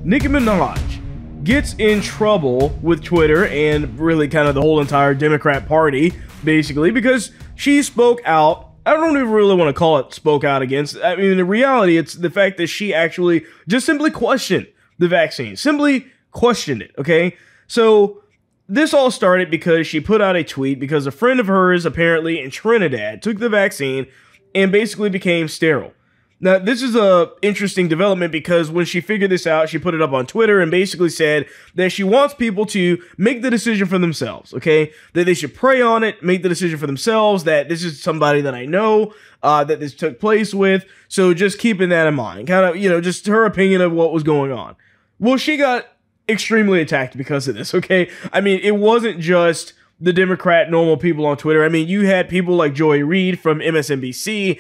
Nicki Minaj gets in trouble with Twitter and really kind of the whole entire Democrat Party, basically, because she spoke out. I don't even really want to call it spoke out against. I mean, in reality, it's the fact that she actually just simply questioned the vaccine. Simply questioned it, okay? So this all started because she put out a tweet because a friend of hers, apparently in Trinidad, took the vaccine and basically became sterile. Now, this is a interesting development because when she figured this out, she put it up on Twitter and basically said that she wants people to make the decision for themselves, okay? That they should pray on it, make the decision for themselves, that this is somebody that I know, that this took place with. So just keeping that in mind, kind of, just her opinion of what was going on. Well, she got extremely attacked because of this, okay? I mean, it wasn't just the Democrat normal people on Twitter. I mean, you had people like Joy Reid from MSNBC,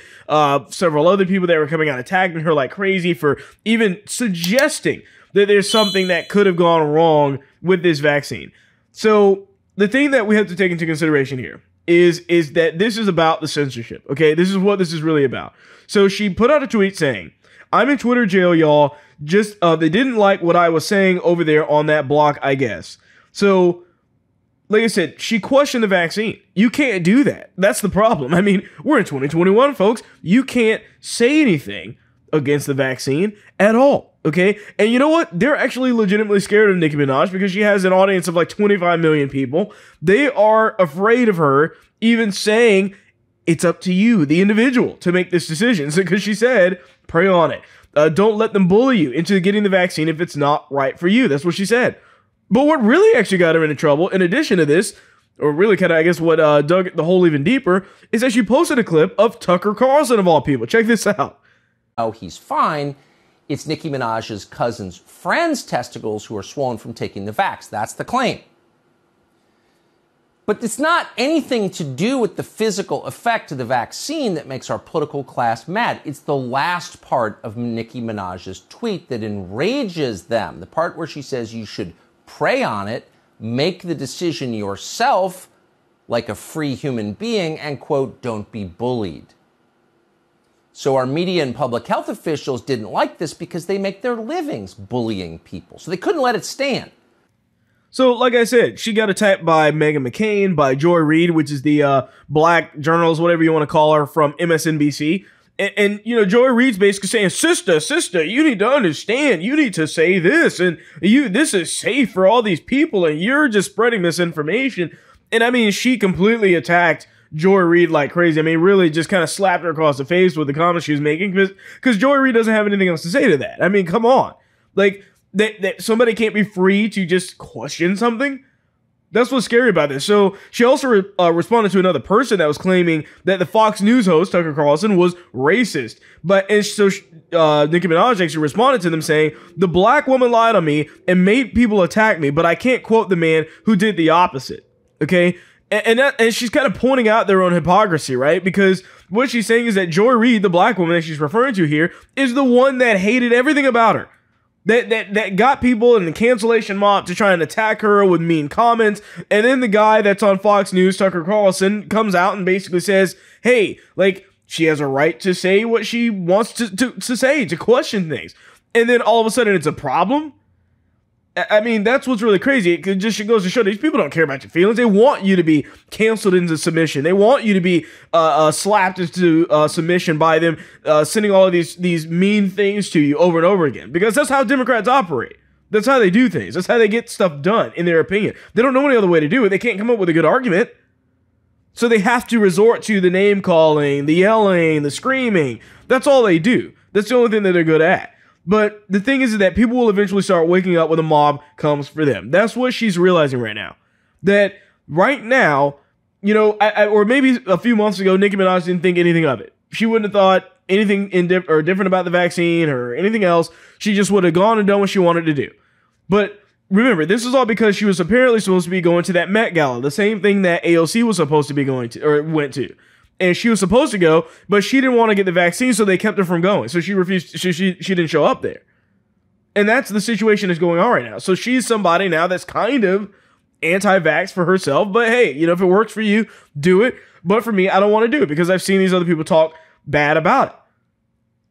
several other people that were coming out attacking her like crazy for even suggesting that there's something that could have gone wrong with this vaccine. So the thing that we have to take into consideration here is that this is about the censorship, okay? This is what this is really about. So she put out a tweet saying, "I'm in Twitter jail, y'all. Just, they didn't like what I was saying over there on that block, I guess." So, like I said, she questioned the vaccine. You can't do that. That's the problem. I mean, we're in 2021, folks. You can't say anything against the vaccine at all, okay? And you know what? They're actually legitimately scared of Nicki Minaj because she has an audience of like 25 million people. They are afraid of her even saying, it's up to you, the individual, to make this decision. Because she said, pray on it. Don't let them bully you into getting the vaccine if it's not right for you. That's what she said. But what really actually got her into trouble, in addition to this, or really kind of, I guess, what dug the hole even deeper, is that she posted a clip of Tucker Carlson, of all people. Check this out. Oh, he's fine. It's Nicki Minaj's cousin's friend's testicles who are swollen from taking the vax. That's the claim. But it's not anything to do with the physical effect of the vaccine that makes our political class mad. It's the last part of Nicki Minaj's tweet that enrages them. The part where she says you should pray on it, make the decision yourself like a free human being, and, quote, don't be bullied. So our media and public health officials didn't like this because they make their livings bullying people. So they couldn't let it stand. So, like I said, she got attacked by Meghan McCain, by Joy Reid, which is the black journalist, whatever you want to call her, from MSNBC. And Joy Reid's basically saying, sister, you need to understand. You need to say this. And this is safe for all these people. And you're just spreading misinformation. And I mean, she completely attacked Joy Reid like crazy. I mean, really just kind of slapped her across the face with the comments she was making. Because Joy Reid doesn't have anything else to say to that. I mean, come on. Like, that somebody can't be free to just question something? That's what's scary about this. So she also responded to another person that was claiming that the Fox News host, Tucker Carlson, was racist. So Nicki Minaj actually responded to them saying, "The black woman lied on me and made people attack me, but I can't quote the man who did the opposite." Okay? And she's kind of pointing out their own hypocrisy, right? Because what she's saying is that Joy Reid, the black woman that she's referring to here, is the one that hated everything about her. That got people in the cancellation mob to try and attack her with mean comments. And then the guy that's on Fox News, Tucker Carlson, comes out and basically says, hey, like, she has a right to say what she wants to say, to question things. And then all of a sudden it's a problem? I mean, that's what's really crazy. It just goes to show these people don't care about your feelings. They want you to be canceled into submission. They want you to be slapped into submission by them sending all of these mean things to you over and over again. Because that's how Democrats operate. That's how they do things. That's how they get stuff done, in their opinion. They don't know any other way to do it. They can't come up with a good argument. So they have to resort to the name calling, the yelling, the screaming. That's all they do. That's the only thing that they're good at. But the thing is that people will eventually start waking up when the mob comes for them. That's what she's realizing right now. That right now, or maybe a few months ago, Nicki Minaj didn't think anything of it. She wouldn't have thought anything different about the vaccine or anything else. She just would have gone and done what she wanted to do. But remember, this is all because she was apparently supposed to be going to that Met Gala, the same thing that AOC was supposed to be going to, or went to. And she was supposed to go, but she didn't want to get the vaccine, so they kept her from going. So she refused. She didn't show up there. And that's the situation that's going on right now. So she's somebody now that's kind of anti-vax for herself. But hey, if it works for you, do it. But for me, I don't want to do it because I've seen these other people talk bad about it.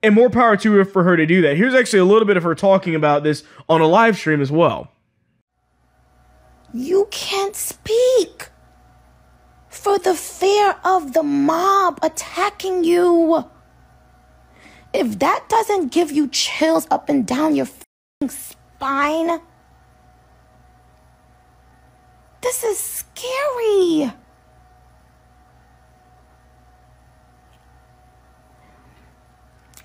And more power to her for her to do that. Here's actually a little bit of her talking about this on a live stream as well. You can't speak for the fear of the mob attacking you. If that doesn't give you chills up and down your spine, this is scary.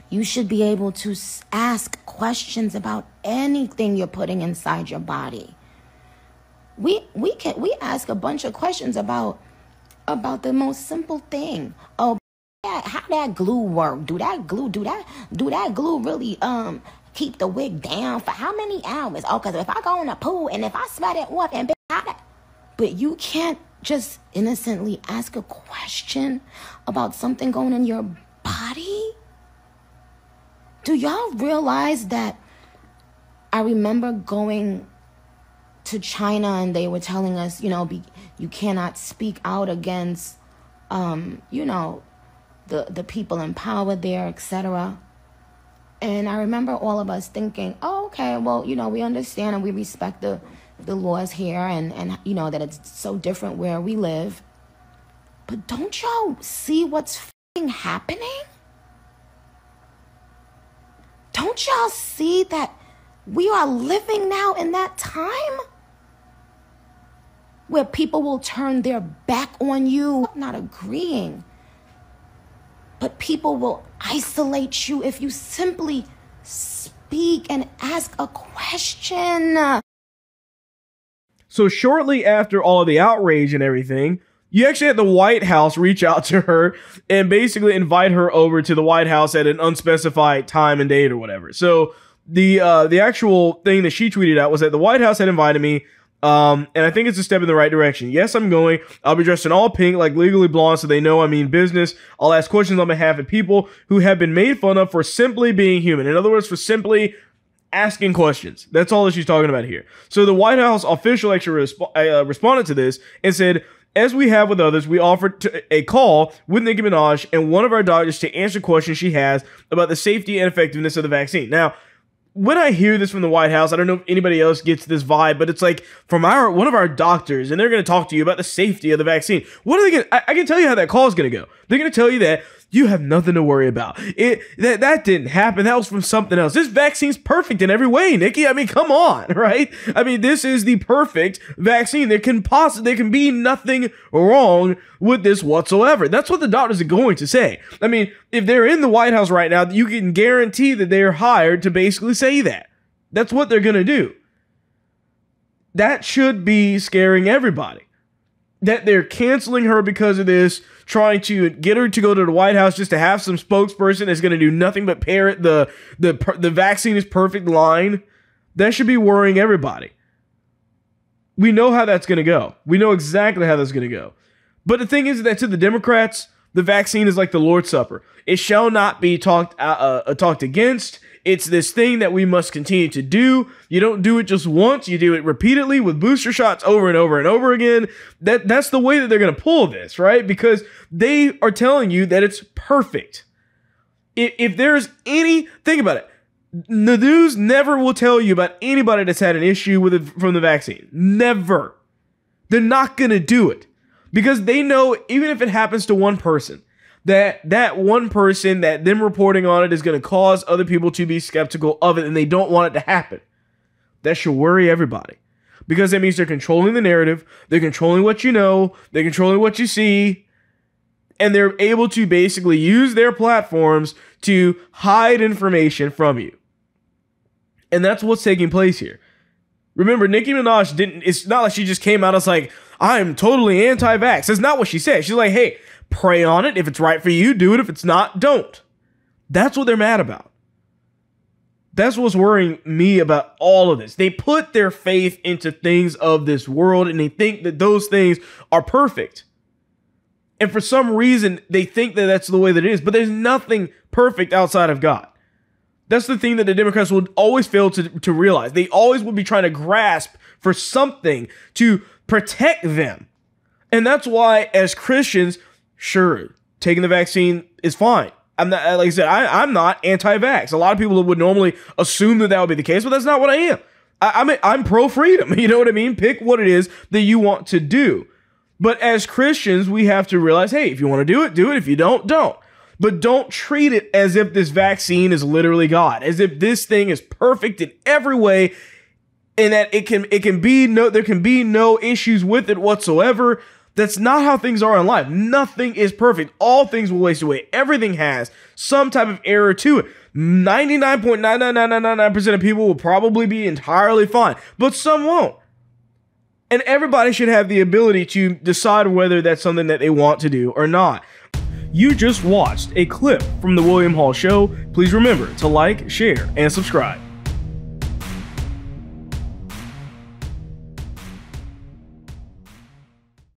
You should be able to ask questions about anything you're putting inside your body. We ask a bunch of questions about the most simple thing. Oh, how that glue work? Do that glue really keep the wig down for how many hours? Oh, because if I go in the pool and if I sweat it off and but you can't just innocently ask a question about something going in your body. Do y'all realize that I remember going to China and they were telling us, you cannot speak out against, the people in power there, etc. And I remember all of us thinking, oh, okay, well, we understand and we respect the laws here and that it's so different where we live. But don't y'all see what's happening? Don't y'all see that we are living now in that time where people will turn their back on you, not agreeing, but people will isolate you if you simply speak and ask a question. So shortly after all of the outrage and everything, you actually had the White House reach out to her and basically invite her over to the White House at an unspecified time and date or whatever. So the actual thing that she tweeted out was that the White House had invited me, and I think it's a step in the right direction. Yes, I'm going. I'll be dressed in all pink like Legally Blonde so they know I mean business. I'll ask questions on behalf of people who have been made fun of for simply being human. In other words, for simply asking questions. That's all that she's talking about here. So the White House official actually responded to this and said, as we have with others, we offered a call with Nicki Minaj and one of our doctors to answer questions she has about the safety and effectiveness of the vaccine. Now, when I hear this from the White House, I don't know if anybody else gets this vibe, but it's like from one of our doctors, and they're going to talk to you about the safety of the vaccine. What are they going to? I can tell you how that call is going to go. They're going to tell you that you have nothing to worry about. That didn't happen. That was from something else. This vaccine's perfect in every way, Nikki. I mean, come on, right? I mean, this is the perfect vaccine. There can be nothing wrong with this whatsoever. That's what the doctors are going to say. I mean, if they're in the White House right now, you can guarantee that they're hired to basically say that. That's what they're going to do. That should be scaring everybody. That they're canceling her because of this, trying to get her to go to the White House just to have some spokesperson that's going to do nothing but parrot the vaccine is perfect line. That should be worrying everybody. We know how that's going to go. We know exactly how that's going to go. But the thing is that to the Democrats, the vaccine is like the Lord's Supper. It shall not be talked against. It's this thing that we must continue to do. You don't do it just once. You do it repeatedly with booster shots over and over and over again. That's the way that they're going to pull this, right? Because they are telling you that it's perfect. If there's think about it. The news never will tell you about anybody that's had an issue with it from the vaccine. Never. They're not going to do it. Because they know even if it happens to one person, that one person, that them reporting on it is going to cause other people to be skeptical of it, and they don't want it to happen. That should worry everybody. Because that means they're controlling the narrative, they're controlling what you know, they're controlling what you see, and they're able to basically use their platforms to hide information from you. And that's what's taking place here. Remember, Nicki Minaj it's not like she just came out as like, I'm totally anti-vax. That's not what she said. She's like, hey, pray on it. If it's right for you, do it. If it's not, don't. That's what they're mad about. That's what's worrying me about all of this. They put their faith into things of this world and they think that those things are perfect. And for some reason, they think that that's the way that it is. But there's nothing perfect outside of God. That's the thing that the Democrats would always fail to realize. They always would be trying to grasp for something to protect them. And that's why, as Christians, sure, taking the vaccine is fine. I'm not, like I said, I'm not anti-vax. A lot of people would normally assume that would be the case, but that's not what I am. I'm pro-freedom. You know what I mean? Pick what it is that you want to do. But as Christians, we have to realize, hey, if you want to do it, do it. If you don't, don't. But don't treat it as if this vaccine is literally God, as if this thing is perfect in every way, and that there can be no issues with it whatsoever. That's not how things are in life. Nothing is perfect. All things will waste away. Everything has some type of error to it. 99.99999% of people will probably be entirely fine, but some won't. And everybody should have the ability to decide whether that's something that they want to do or not. You just watched a clip from The William Hall Show. Please remember to like, share, and subscribe.